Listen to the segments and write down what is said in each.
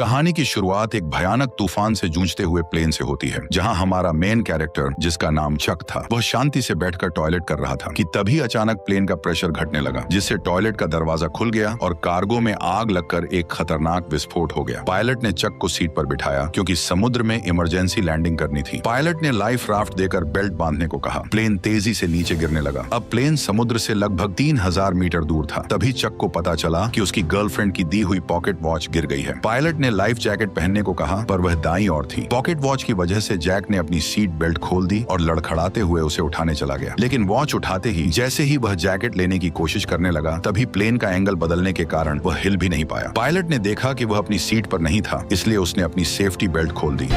कहानी की शुरुआत एक भयानक तूफान से जूझते हुए प्लेन से होती है, जहां हमारा मेन कैरेक्टर, जिसका नाम चक था, वह शांति से बैठकर टॉयलेट कर रहा था कि तभी अचानक प्लेन का प्रेशर घटने लगा, जिससे टॉयलेट का दरवाजा खुल गया और कार्गो में आग लगकर एक खतरनाक विस्फोट हो गया। पायलट ने चक को सीट पर बिठाया क्योंकि समुद्र में इमरजेंसी लैंडिंग करनी थी। पायलट ने लाइफ राफ्ट देकर बेल्ट बांधने को कहा। प्लेन तेजी से नीचे गिरने लगा। अब प्लेन समुद्र से लगभग 3000 मीटर दूर था। तभी चक को पता चला कि उसकी गर्लफ्रेंड की दी हुई पॉकेट वॉच गिर गई है। पायलट ने लाइफ जैकेट पहनने को कहा, पर वह दाईं ओर थी। पॉकेट वॉच की वजह से जैक ने अपनी सीट बेल्ट खोल दी और लड़खड़ाते हुए उसे उठाने चला गया। लेकिन वॉच उठाते ही जैसे ही वह जैकेट लेने की कोशिश करने लगा, तभी प्लेन का एंगल बदलने के कारण वह हिल भी नहीं पाया। पायलट ने देखा कि वह अपनी सीट पर नहीं था, इसलिए उसने अपनी सेफ्टी बेल्ट खोल दी।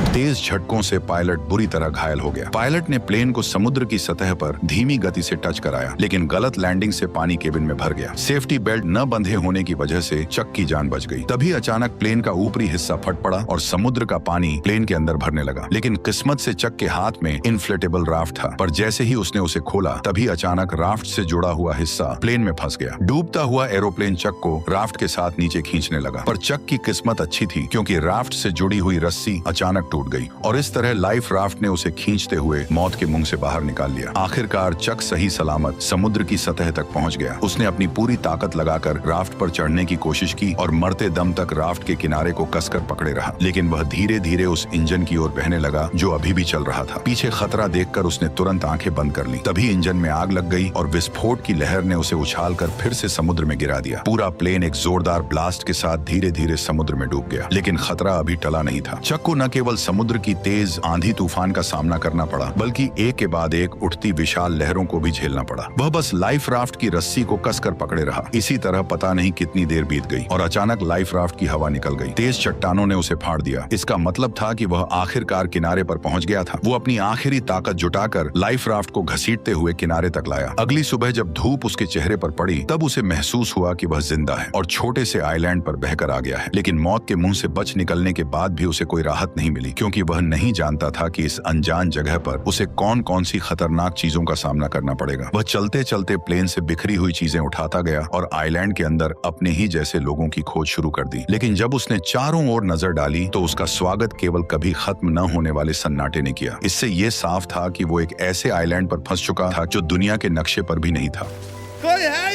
तेज झटकों से पायलट बुरी तरह घायल हो गया। पायलट ने प्लेन को समुद्र की सतह पर धीमी गति से टच कराया, लेकिन गलत लैंडिंग से पानी केबिन में भर गया। सेफ्टी बेल्ट न बंधे होने की वजह से चक की जान बच गई। तभी अचानक प्लेन का ऊपरी हिस्सा फट पड़ा और समुद्र का पानी प्लेन के अंदर भरने लगा। लेकिन किस्मत से चक के हाथ में इन्फ्लेटेबल राफ्ट था, पर जैसे ही उसने उसे खोला, तभी अचानक राफ्ट से जुड़ा हुआ हिस्सा प्लेन में फंस गया। डूबता हुआ एरोप्लेन चक को राफ्ट के साथ नीचे खींचने लगा, पर चक की किस्मत अच्छी थी क्योंकि राफ्ट से जुड़ी हुई रस्सी अचानक टूट गई और इस तरह लाइफ राफ्ट ने उसे खींचते हुए मौत के मुंह से बाहर निकाल लिया। आखिरकार चक सही सलामत समुद्र की सतह तक पहुंच गया। उसने अपनी पूरी ताकत लगाकर राफ्ट पर चढ़ने की कोशिश की और मरते दम तक राफ्ट के किनारे को कसकर पकड़े रहा, लेकिन वह धीरे धीरे उस इंजन की ओर बहने लगा जो अभी भी चल रहा था। पीछे खतरा देखकर उसने तुरंत आंखें बंद कर ली। तभी इंजन में आग लग गई और विस्फोट की लहर ने उसे उछालकर फिर से समुद्र में गिरा दिया। पूरा प्लेन एक जोरदार ब्लास्ट के साथ धीरे धीरे समुद्र में डूब गया, लेकिन खतरा अभी टला नहीं था। चक को न केवल समुद्र की तेज आंधी तूफान का सामना करना पड़ा, बल्कि एक के बाद एक उठती विशाल लहरों को भी झेलना पड़ा। वह बस लाइफ राफ्ट की रस्सी को कसकर पकड़े रहा। इसी तरह पता नहीं कितनी देर बीत गई और अचानक लाइफ राफ्ट की हवा निकल गई। तेज चट्टानों ने उसे फाड़ दिया। इसका मतलब था कि वह आखिरकार किनारे पर पहुंच गया था। वो अपनी आखिरी ताकत जुटाकर लाइफ राफ्ट को घसीटते हुए किनारे तक लाया। अगली सुबह जब धूप उसके चेहरे पर पड़ी, तब उसे महसूस हुआ कि वह जिंदा है और छोटे से आइलैंड पर बहकर आ गया है। लेकिन मौत के मुंह से बच निकलने के बाद भी उसे कोई राहत नहीं मिली, क्योंकि वह नहीं जानता था कि इस अनजान जगह पर उसे कौन कौन सी खतरनाक चीजों का सामना करना पड़ेगा। वह चलते चलते प्लेन से बिखरी हुई चीजें उठाता गया और आइलैंड के अंदर अपने ही जैसे लोगों की खोज शुरू कर दी। लेकिन जब उसने चारों ओर नजर डाली, तो उसका स्वागत केवल कभी खत्म न होने वाले सन्नाटे ने किया। इससे यह साफ था कि वो एक ऐसे आइलैंड पर फंस चुका था जो दुनिया के नक्शे पर भी नहीं था। कोई है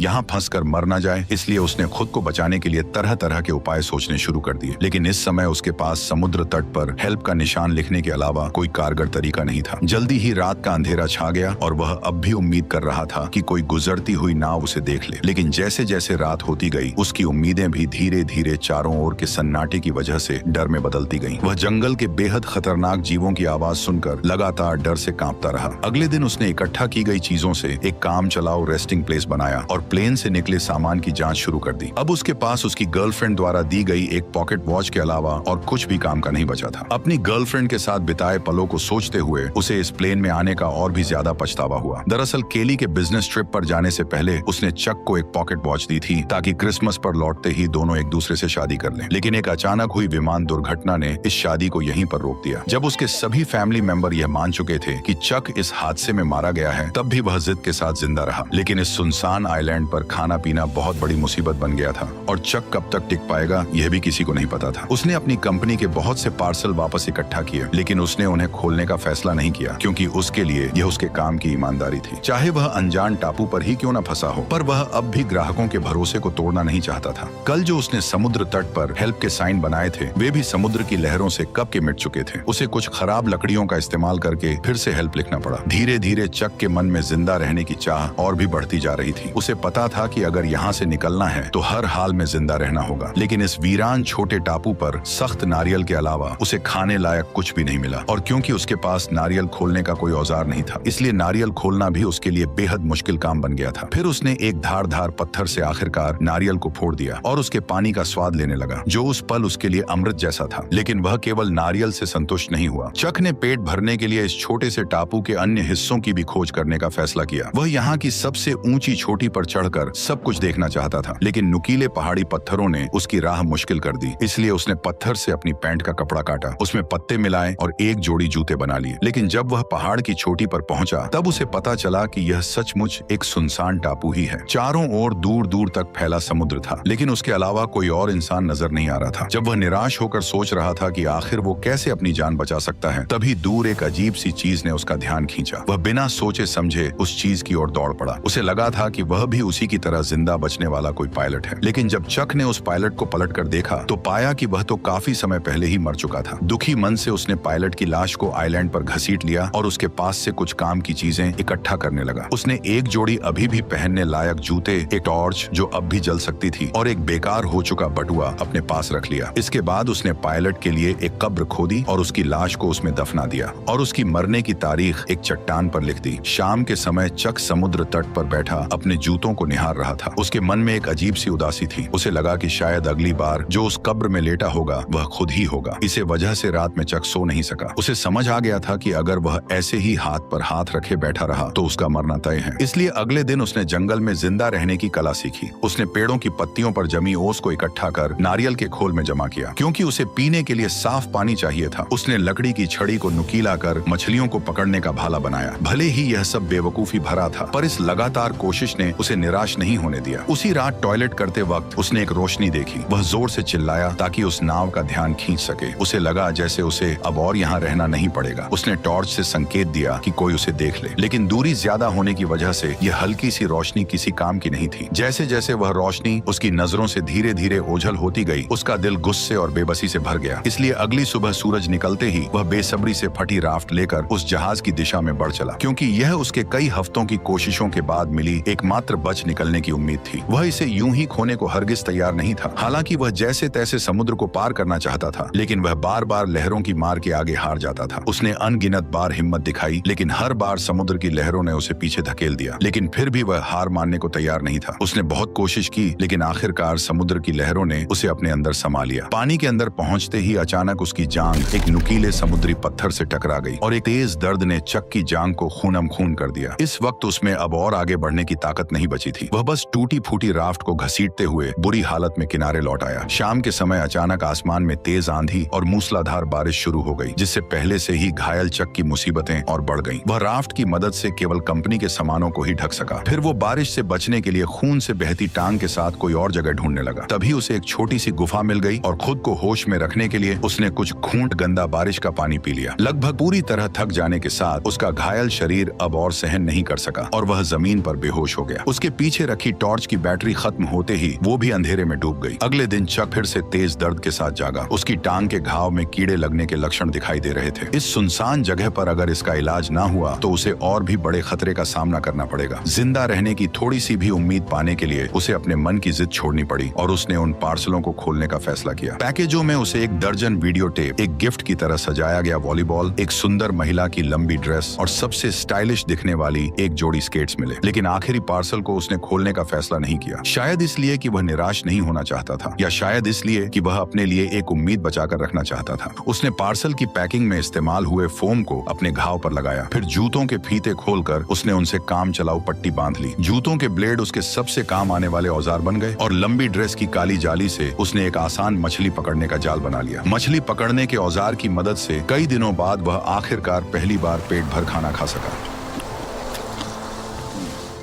यहाँ फंसकर मर न जाए, इसलिए उसने खुद को बचाने के लिए तरह तरह के उपाय सोचने शुरू कर दिए। लेकिन इस समय उसके पास समुद्र तट पर हेल्प का निशान लिखने के अलावा कोई कारगर तरीका नहीं था। जल्दी ही रात का अंधेरा छा गया और वह अब भी उम्मीद कर रहा था कि कोई गुजरती हुई नाव उसे देख ले। लेकिन जैसे जैसे रात होती गई, उसकी उम्मीदें भी धीरे धीरे चारों ओर के सन्नाटे की वजह से डर में बदलती गईं। वह जंगल के बेहद खतरनाक जीवों की आवाज सुनकर लगातार डर से कांपता रहा। अगले दिन उसने इकट्ठा की गई चीजों से एक काम चलाओ रेस्टिंग प्लेस बनाया और प्लेन से निकले सामान की जांच शुरू कर दी। अब उसके पास उसकी गर्लफ्रेंड द्वारा दी गई एक पॉकेट वॉच के अलावा और कुछ भी काम का नहीं बचा था। अपनी गर्लफ्रेंड के साथ बिताए पलों को सोचते हुए उसे इस प्लेन में आने का और भी ज्यादा पछतावा हुआ। दरअसल केली के बिजनेस ट्रिप पर जाने से पहले उसने चक को एक पॉकेट वॉच दी थी, ताकि क्रिसमस पर लौटते ही दोनों एक दूसरे से शादी कर लें। लेकिन एक अचानक हुई विमान दुर्घटना ने इस शादी को यहीं पर रोक दिया। जब उसके सभी फैमिली मेंबर यह मान चुके थे कि चक इस हादसे में मारा गया है, तब भी वह जिद के साथ जिंदा रहा। लेकिन इस सुनसान आइलैंड पर खाना पीना बहुत बड़ी मुसीबत बन गया था और चक कब तक टिक पाएगा यह भी किसी को नहीं पता था। उसने अपनी कंपनी के बहुत से पार्सल वापस इकट्ठा किए, लेकिन उसने उन्हें खोलने का फैसला नहीं किया, क्योंकि उसके लिए यह उसके काम की ईमानदारी थी। चाहे वह अनजान टापू पर ही क्यों न फंसा हो, पर वह अब भी ग्राहकों के भरोसे को तोड़ना नहीं चाहता था। कल जो उसने समुद्र तट पर हेल्प के साइन बनाए थे, वे भी समुद्र की लहरों से कब के मिट चुके थे। उसे कुछ खराब लकड़ियों का इस्तेमाल करके फिर से हेल्प लिखना पड़ा। धीरे धीरे चक के मन में जिंदा रहने की चाह और भी बढ़ती जा रही थी। उसे पता था कि अगर यहाँ से निकलना है तो हर हाल में जिंदा रहना होगा। लेकिन इस वीरान छोटे टापू पर सख्त नारियल के अलावा उसे खाने लायक कुछ भी नहीं मिला, और क्योंकि उसके पास नारियल खोलने का कोई औजार नहीं था, इसलिए नारियल खोलना भी उसके लिए बेहद मुश्किल काम बन गया था। फिर उसने एक धारदार पत्थर से आखिरकार नारियल को फोड़ दिया और उसके पानी का स्वाद लेने लगा, जो उस पल उसके लिए अमृत जैसा था। लेकिन वह केवल नारियल से संतुष्ट नहीं हुआ। चक ने पेट भरने के लिए इस छोटे से टापू के अन्य हिस्सों की भी खोज करने का फैसला किया। वह यहाँ की सबसे ऊंची चोटी पर चढ़कर सब कुछ देखना चाहता था, लेकिन नुकीले पहाड़ी पत्थरों ने उसकी राह मुश्किल कर दी। इसलिए उसने पत्थर से अपनी पैंट का कपड़ा काटा, उसमें पत्ते मिलाए और एक जोड़ी जूते बना लिए। लेकिन जब वह पहाड़ की चोटी पर पहुंचा तब उसे पता चला कि यह सचमुच एक सुनसान टापू ही है। चारों ओर दूर दूर तक फैला समुद्र था, लेकिन उसके अलावा कोई और इंसान नजर नहीं आ रहा था। जब वह निराश होकर सोच रहा था कि आखिर वो कैसे अपनी जान बचा सकता है, तभी दूर एक अजीब सी चीज ने उसका ध्यान खींचा। वह बिना सोचे समझे उस चीज की ओर दौड़ पड़ा। उसे लगा था कि वह भी उसी की तरह जिंदा बचने वाला कोई पायलट है, लेकिन जब चक ने उस पायलट को पलट कर देखा तो पाया कि वह तो काफी समय पहले ही मर चुका था। दुखी मन से उसने पायलट की लाश को आइलैंड पर घसीट लिया और उसके पास से कुछ काम की चीजें इकट्ठा करने लगा। उसने एक जोड़ी अभी भी पहनने लायक जूते, एक टॉर्च जो अब भी जल सकती थी और एक बेकार हो चुका बटुआ अपने पास रख लिया। इसके बाद उसने पायलट के लिए एक कब्र खोदी और उसकी लाश को उसमें दफना दिया और उसकी मरने की तारीख एक चट्टान पर लिख दी। शाम के समय चक समुद्र तट पर बैठा अपने जूतों को निहार रहा था। उसके मन में एक अजीब सी उदासी थी। उसे लगा कि शायद अगली बार जो उस कब्र में लेटा होगा वह खुद ही होगा। इसे वजह से रात में चक सो नहीं सका। उसे समझ आ गया था कि अगर वह ऐसे ही हाथ पर हाथ रखे बैठा रहा तो उसका मरना तय है। इसलिए अगले दिन उसने जंगल में जिंदा रहने की कला सीखी। उसने पेड़ों की पत्तियों पर जमी ओस को इकट्ठा कर नारियल के खोल में जमा किया, क्योंकि उसे पीने के लिए साफ पानी चाहिए था। उसने लकड़ी की छड़ी को नुकीला कर मछलियों को पकड़ने का भाला बनाया। भले ही यह सब बेवकूफी भरा था, पर इस लगातार कोशिश ने उसे निराश नहीं होने दिया। उसी रात टॉयलेट करते वक्त उसने एक रोशनी देखी। वह जोर से चिल्लाया ताकि उस नाव का ध्यान खींच सके। उसे लगा जैसे उसे अब और यहाँ रहना नहीं पड़ेगा। उसने टॉर्च से संकेत दिया कि कोई उसे देख ले, लेकिन दूरी ज्यादा होने की वजह से यह हल्की सी रोशनी किसी काम की नहीं थी। जैसे जैसे वह रोशनी उसकी नजरों से धीरे धीरे ओझल होती गई, उसका दिल गुस्से और बेबसी से भर गया। इसलिए अगली सुबह सूरज निकलते ही वह बेसब्री से फटी राफ्ट लेकर उस जहाज की दिशा में बढ़ चला, क्योंकि यह उसके कई हफ्तों की कोशिशों के बाद मिली एकमात्र बच निकलने की उम्मीद थी। वह इसे यूं ही खोने को हरगिज तैयार नहीं था। हालांकि वह जैसे तैसे समुद्र को पार करना चाहता था, लेकिन वह बार बार लहरों की मार के आगे हार जाता था। उसने अनगिनत बार हिम्मत दिखाई, लेकिन हर बार समुद्र की लहरों ने उसे पीछे धकेल दिया। लेकिन फिर भी वह हार मानने को तैयार नहीं था। उसने बहुत कोशिश की, लेकिन आखिरकार समुद्र की लहरों ने उसे अपने अंदर समा लिया। पानी के अंदर पहुंचते ही अचानक उसकी जांघ एक नुकीले समुद्री पत्थर से टकरा गई और एक तेज दर्द ने चक की जांघ को खूनम खून कर दिया। इस वक्त उसमें अब और आगे बढ़ने की ताकत नहीं बची थी। वह बस टूटी फूटी राफ्ट को घसीटते हुए बुरी हालत में किनारे लौट आया। शाम के समय अचानक आसमान में तेज आंधी और मूसलाधार बारिश शुरू हो गई, जिससे पहले से ही घायल चक की मुसीबतें और बढ़ गईं। वह राफ्ट की मदद से केवल कंपनी के सामानों को ही ढक सका। फिर वो बारिश से बचने के लिए खून से बहती टांग के साथ कोई और जगह ढूंढने लगा। तभी उसे एक छोटी सी गुफा मिल गई और खुद को होश में रखने के लिए उसने कुछ घूंट गंदा बारिश का पानी पी लिया। लगभग पूरी तरह थक जाने के साथ उसका घायल शरीर अब और सहन नहीं कर सका और वह जमीन पर बेहोश हो गया। उसके पीछे रखी टॉर्च की बैटरी खत्म होते ही वो भी अंधेरे में डूब गई। अगले दिन चक फिर से तेज दर्द के साथ जागा। उसकी टांग के घाव में कीड़े लगने के लक्षण दिखाई दे रहे थे। इस सुनसान जगह पर अगर इसका इलाज ना हुआ तो उसे और भी बड़े खतरे का सामना करना पड़ेगा। जिंदा रहने की थोड़ी सी भी उम्मीद पाने के लिए उसे अपने मन की जिद छोड़नी पड़ी और उसने उन पार्सलों को खोलने का फैसला किया। पैकेजों में उसे एक दर्जन वीडियो टेप, एक गिफ्ट की तरह सजाया गया वॉलीबॉल, एक सुंदर महिला की लंबी ड्रेस और सबसे स्टाइलिश दिखने वाली एक जोड़ी स्केट्स मिले। लेकिन आखिरी पार्सल को उसने खोलने का फैसला नहीं किया। शायद इसलिए कि वह निराश नहीं होना चाहता था, या शायद इसलिए कि वह अपने लिए एक उम्मीद बचाकर रखना चाहता था। उसने पार्सल की पैकिंग में इस्तेमाल हुए फोम को अपने घाव पर लगाया। फिर जूतों के फीते खोलकर उसने उनसे काम चलाऊ पट्टी बांध ली। जूतों के ब्लेड उसके सबसे काम आने वाले औजार बन गए और लंबी ड्रेस की काली जाली से उसने एक आसान मछली पकड़ने का जाल बना लिया। मछली पकड़ने के औजार की मदद से कई दिनों बाद वह आखिरकार पहली बार पेट भर खाना खा सका।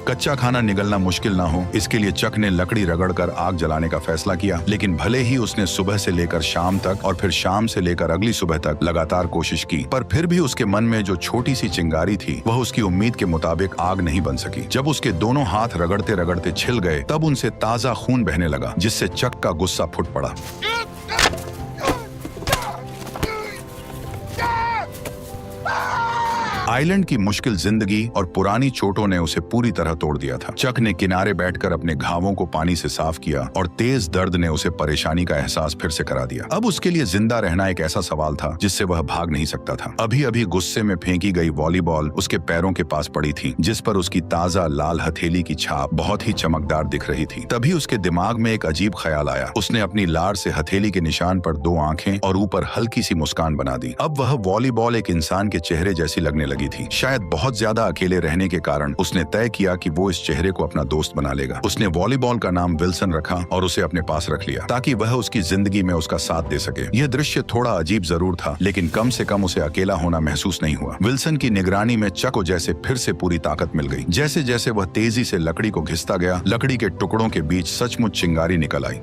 कच्चा खाना निगलना मुश्किल ना हो, इसके लिए चक ने लकड़ी रगड़कर आग जलाने का फैसला किया। लेकिन भले ही उसने सुबह से लेकर शाम तक और फिर शाम से लेकर अगली सुबह तक लगातार कोशिश की, पर फिर भी उसके मन में जो छोटी सी चिंगारी थी वह उसकी उम्मीद के मुताबिक आग नहीं बन सकी। जब उसके दोनों हाथ रगड़ते रगड़ते छिल गए तब उनसे ताजा खून बहने लगा, जिससे चक का गुस्सा फुट पड़ा। आइलैंड की मुश्किल जिंदगी और पुरानी चोटों ने उसे पूरी तरह तोड़ दिया था। चक ने किनारे बैठकर अपने घावों को पानी से साफ किया और तेज दर्द ने उसे परेशानी का एहसास फिर से करा दिया। अब उसके लिए जिंदा रहना एक ऐसा सवाल था जिससे वह भाग नहीं सकता था। अभी अभी गुस्से में फेंकी गई वॉलीबॉल उसके पैरों के पास पड़ी थी, जिस पर उसकी ताजा लाल हथेली की छाप बहुत ही चमकदार दिख रही थी। तभी उसके दिमाग में एक अजीब ख्याल आया। उसने अपनी लार से हथेली के निशान पर 2 आंखें और ऊपर हल्की सी मुस्कान बना दी। अब वह वॉलीबॉल एक इंसान के चेहरे जैसी लगने लगी। लगी थी। शायद बहुत ज्यादा अकेले रहने के कारण उसने तय किया कि वो इस चेहरे को अपना दोस्त बना लेगा। उसने वॉलीबॉल का नाम विल्सन रखा और उसे अपने पास रख लिया ताकि वह उसकी जिंदगी में उसका साथ दे सके। यह दृश्य थोड़ा अजीब जरूर था, लेकिन कम से कम उसे अकेला होना महसूस नहीं हुआ। विल्सन की निगरानी में चक को जैसे फिर से पूरी ताकत मिल गई। जैसे जैसे वह तेजी से लकड़ी को घिसता गया, लकड़ी के टुकड़ों के बीच सचमुच चिंगारी निकल आई।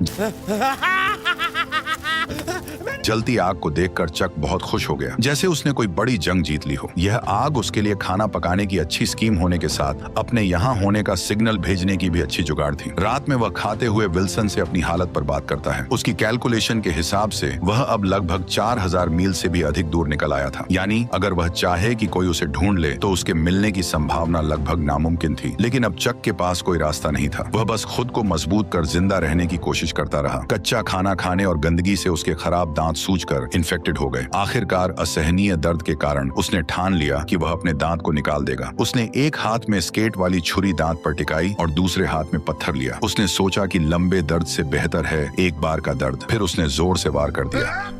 जलती आग को देखकर चक बहुत खुश हो गया, जैसे उसने कोई बड़ी जंग जीत ली हो। यह आग उसके लिए खाना पकाने की अच्छी स्कीम होने के साथ अपने यहाँ होने का सिग्नल भेजने की भी अच्छी जुगाड़ थी। रात में वह खाते हुए विल्सन से अपनी हालत पर बात करता है। उसकी कैलकुलेशन के हिसाब से वह अब लगभग 4000 मील से भी अधिक दूर निकल आया था। यानी अगर वह चाहे कि कोई उसे ढूंढ ले तो उसके मिलने की संभावना लगभग नामुमकिन थी। लेकिन अब चक के पास कोई रास्ता नहीं था। वह बस खुद को मजबूत कर जिंदा रहने की कोशिश करता रहा। कच्चा खाना खाने और गंदगी से उसके खराब दांत सूजकर इन्फेक्टेड हो गए। आखिरकार असहनीय दर्द के कारण उसने ठान लिया कि वह अपने दांत को निकाल देगा। उसने एक हाथ में स्केट वाली छुरी दांत पर टिकाई और दूसरे हाथ में पत्थर लिया। उसने सोचा कि लंबे दर्द से बेहतर है एक बार का दर्द। फिर उसने जोर से वार कर दिया।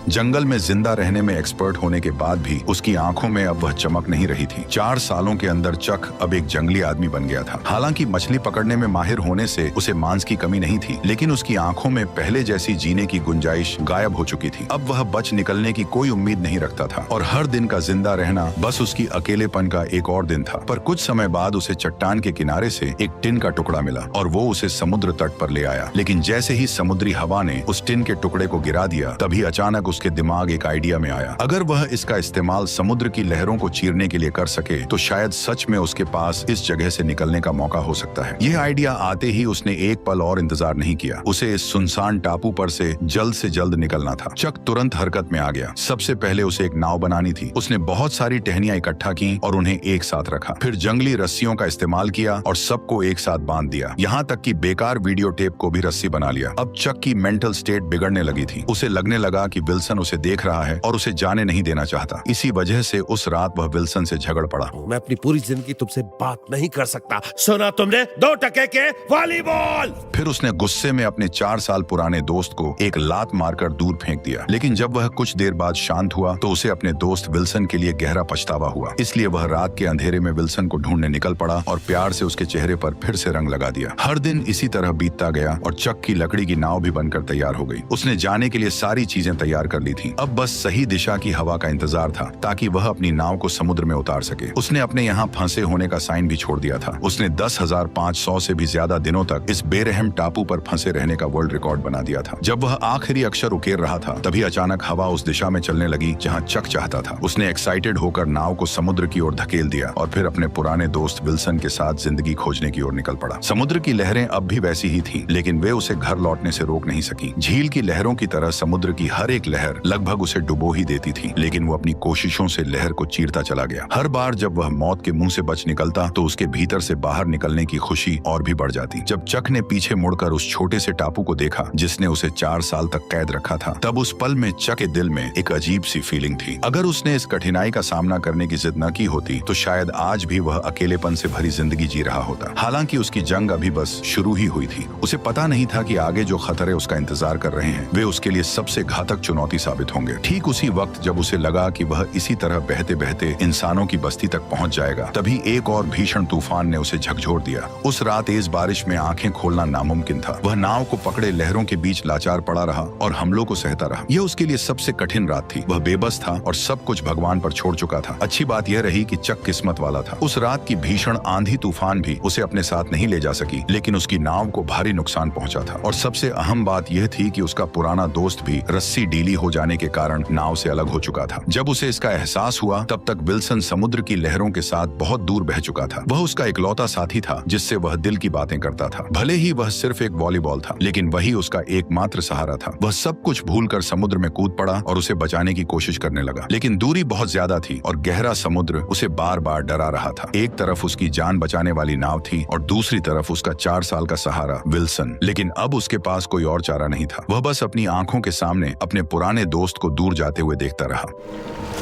जंगल में जिंदा रहने में एक्सपर्ट होने के बाद भी उसकी आंखों में अब वह चमक नहीं रही थी। 4 सालों के अंदर चक अब एक जंगली आदमी बन गया था। हालांकि मछली पकड़ने में माहिर होने से उसे मांस की कमी नहीं थी, लेकिन उसकी आंखों में पहले जैसी जीने की गुंजाइश गायब हो चुकी थी। अब वह बच निकलने की कोई उम्मीद नहीं रखता था और हर दिन का जिंदा रहना बस उसकी अकेलेपन का एक और दिन था। पर कुछ समय बाद उसे चट्टान के किनारे से एक टिन का टुकड़ा मिला और वो उसे समुद्र तट पर ले आया। लेकिन जैसे ही समुद्री हवा ने उस टिन के टुकड़े को गिरा दिया, तभी अचानक उसके दिमाग एक आइडिया में आया। अगर वह इसका इस्तेमाल समुद्र की लहरों को चीरने के लिए कर सके तो शायद सच में उसके पास इस जगह से निकलने का मौका हो सकता है। यह आइडिया आते ही उसने एक पल और इंतजार नहीं किया। उसे इस सुनसान टापू पर से जल्द निकलना था। चक तुरंत हरकत में आ गया। सबसे पहले उसे एक नाव बनानी थी। उसने बहुत सारी टहनियां इकट्ठा की और उन्हें एक साथ रखा। फिर जंगली रस्सियों का इस्तेमाल किया और सबको एक साथ बांध दिया। यहाँ तक कि बेकार वीडियो टेप को भी रस्सी बना लिया। अब चक की मेंटल स्टेट बिगड़ने लगी थी। उसे लगने लगा कि विल्सन उसे देख रहा है और उसे जाने नहीं देना चाहता। इसी वजह से उस रात वह विल्सन से झगड़ पड़ा। मैं अपनी पूरी जिंदगी तुमसे बात नहीं कर सकता। सुना तुमने? 2 टके के वॉलीबॉल। फिर उसने गुस्से में अपने 4 साल पुराने दोस्त को एक लात मारकर दूर फेंक दिया। लेकिन जब वह कुछ देर बाद शांत हुआ तो उसे अपने दोस्त विल्सन के लिए गहरा पछतावा हुआ। इसलिए वह रात के अंधेरे में विल्सन को ढूंढने निकल पड़ा और प्यार से उसके चेहरे पर फिर से रंग लगा दिया। हर दिन इसी तरह बीतता गया और चक की लकड़ी की नाव भी बनकर तैयार हो गई। उसने जाने के लिए सारी चीजें तैयार कर ली थी। अब बस सही दिशा की हवा का इंतजार था ताकि वह अपनी नाव को समुद्र में उतार सके। उसने अपने यहाँ फंसे होने का साइन भी छोड़ दिया था। उसने 10,500 से भी ज्यादा दिनों तक इस बेरहम टापू पर फंसे रहने का वर्ल्ड रिकॉर्ड बना दिया था। जब वह आखिरी अक्षर उकेर रहा था तभी अचानक हवा उस दिशा में चलने लगी जहाँ चक चाहता था। उसने एक्साइटेड होकर नाव को समुद्र की ओर धकेल दिया और फिर अपने पुराने दोस्त विल्सन के साथ जिंदगी खोजने की ओर निकल पड़ा। समुद्र की लहरें अब भी वैसी ही थी, लेकिन वे उसे घर लौटने से रोक नहीं सकी। झील की लहरों की तरह समुद्र की हर एक लहर लगभग उसे डुबो ही देती थी, लेकिन वो अपनी कोशिशों से लहर को चीरता चला गया। हर बार जब वह मौत के मुंह से बच निकलता तो उसके भीतर से बाहर निकलने की खुशी और भी बढ़ जाती। जब चक ने पीछे मुड़कर उस छोटे से टापू को देखा जिसने उसे 4 साल तक कैद रखा था, तब उस पल में चक के दिल में एक अजीब सी फीलिंग थी। अगर उसने इस कठिनाई का सामना करने की जिद न की होती तो शायद आज भी वह अकेलेपन से भरी जिंदगी जी रहा होता। हालांकि उसकी जंग अभी बस शुरू ही हुई थी। उसे पता नहीं था कि आगे जो खतरे उसका इंतजार कर रहे हैं वे उसके लिए सबसे घातक चुनौती साबित होंगे। ठीक उसी वक्त जब उसे लगा कि वह इसी तरह बहते बहते इंसानों की बस्ती तक पहुंच जाएगा, तभी एक और भीषण तूफान ने उसे झकझोर दिया। उस रात तेज बारिश में आंखें खोलना नामुमकिन था। वह नाव को पकड़े लहरों के बीच लाचार पड़ा रहा और हमलों को सहता रहा। यह उसके लिए सबसे कठिन रात थी। वह बेबस था और सब कुछ भगवान पर छोड़ चुका था। अच्छी बात यह रही कि चक किस्मत वाला था। उस रात की भीषण आंधी तूफान भी उसे अपने साथ नहीं ले जा सकी, लेकिन उसकी नाव को भारी नुकसान पहुंचा था। और सबसे अहम बात यह थी कि उसका पुराना दोस्त भी रस्सी ढीली हो जाने के कारण नाव से अलग हो चुका था। जब उसे इसका एहसास हुआ तब तक विल्सन समुद्र की लहरों के साथ बहुत दूर बह चुका था। वह उसका इकलौता साथी था जिससे वह दिल की बातें करता था। भले ही वह सिर्फ एक वॉलीबॉल था, लेकिन वही उसका एकमात्र सहारा था। वह सब कुछ भूलकर समुद्र में कूद पड़ा और उसे बचाने की कोशिश करने लगा, लेकिन दूरी बहुत ज्यादा थी और गहरा समुद्र उसे बार बार डरा रहा था। एक तरफ उसकी जान बचाने वाली नाव थी और दूसरी तरफ उसका 4 साल का सहारा विल्सन। लेकिन अब उसके पास कोई और चारा नहीं था। वह बस अपनी आंखों के सामने अपने पुराने दोस्त को दूर जाते हुए देखता रहा।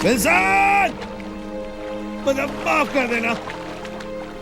विल्सन, मुझे माफ कर देना।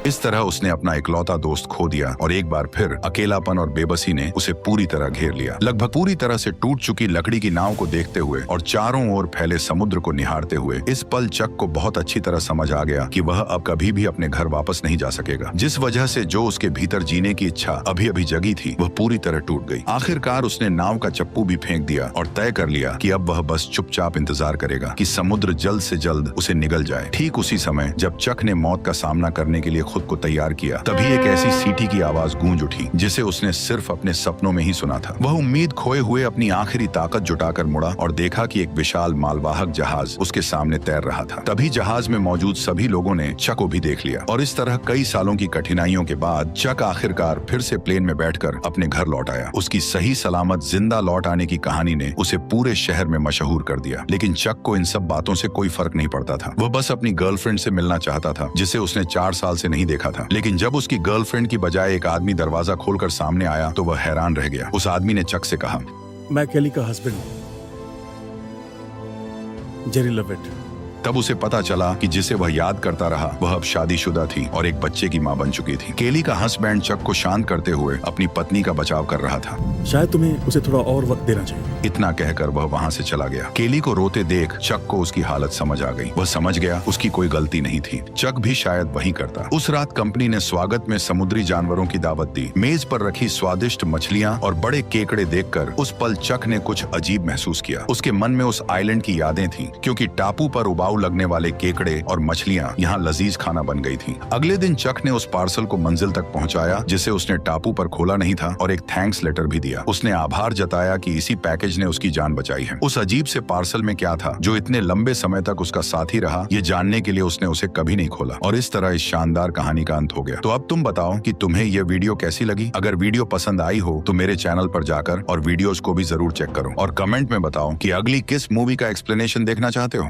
इस तरह उसने अपना इकलौता दोस्त खो दिया और एक बार फिर अकेलापन और बेबसी ने उसे पूरी तरह घेर लिया। लगभग पूरी तरह से टूट चुकी लकड़ी की नाव को देखते हुए और चारों ओर फैले समुद्र को निहारते हुए इस पल चक को बहुत अच्छी तरह समझ आ गया कि वह अब कभी भी अपने घर वापस नहीं जा सकेगा। जिस वजह से जो उसके भीतर जीने की इच्छा अभी अभी जगी थी वह पूरी तरह टूट गई। आखिरकार उसने नाव का चप्पू भी फेंक दिया और तय कर लिया कि अब वह बस चुपचाप इंतजार करेगा कि समुद्र जल्द से जल्द उसे निगल जाए। ठीक उसी समय जब चक ने मौत का सामना करने के लिए खुद को तैयार किया, तभी एक ऐसी सीटी की आवाज गूंज उठी जिसे उसने सिर्फ अपने सपनों में ही सुना था। वह उम्मीद खोए हुए अपनी आखिरी ताकत जुटाकर मुड़ा और देखा कि एक विशाल मालवाहक जहाज उसके सामने तैर रहा था। तभी जहाज में मौजूद सभी लोगों ने चक को भी देख लिया और इस तरह कई सालों की कठिनाइयों के बाद चक आखिरकार फिर से प्लेन में बैठकर अपने घर लौट आया। उसकी सही सलामत जिंदा लौट आने की कहानी ने उसे पूरे शहर में मशहूर कर दिया। लेकिन चक को इन सब बातों से कोई फर्क नहीं पड़ता था। वह बस अपनी गर्लफ्रेंड से मिलना चाहता था जिसे उसने 4 साल से नहीं देखा था। लेकिन जब उसकी गर्लफ्रेंड की बजाय एक आदमी दरवाजा खोलकर सामने आया तो वह हैरान रह गया। उस आदमी ने चक से कहा, मैं केली का हस्बैंड हूं, जेरी लवेट। तब उसे पता चला कि जिसे वह याद करता रहा वह अब शादीशुदा थी और एक बच्चे की मां बन चुकी थी। केली का हस्बैंड चक को शांत करते हुए अपनी पत्नी का बचाव कर रहा था। शायद तुम्हें उसे थोड़ा और वक्त देना चाहिए। इतना कहकर वह वहां से चला गया। केली को रोते देख चक को उसकी हालत समझ आ गई। वह समझ गया उसकी कोई गलती नहीं थी। चक भी शायद वही करता। उस रात कंपनी ने स्वागत में समुद्री जानवरों की दावत दी। मेज पर रखी स्वादिष्ट मछलियां और बड़े केकड़े देखकर उस पल चक ने कुछ अजीब महसूस किया। उसके मन में उस आइलैंड की यादें थीं, क्योंकि टापू पर उबाऊ लगने वाले केकड़े और मछलियां यहाँ लजीज खाना बन गई थीं। अगले दिन चक ने उस पार्सल को मंजिल तक पहुंचाया जिसे उसने टापू पर खोला नहीं था और एक थैंक्स लेटर भी दिया। उसने आभार जताया कि इसी पैकेज ने उसकी जान बचाई है। उस अजीब से पार्सल में क्या था जो इतने लंबे समय तक उसका साथी रहा, ये जानने के लिए उसने उसे कभी नहीं खोला। और इस तरह इस शानदार कहानी का अंत हो गया। तो अब तुम बताओ कि तुम्हें यह वीडियो कैसी लगी। अगर वीडियो पसंद आई हो तो मेरे चैनल पर जाकर और वीडियोस को भी जरूर चेक करो और कमेंट में बताओ कि अगली किस मूवी का एक्सप्लेनेशन देखना चाहते हो।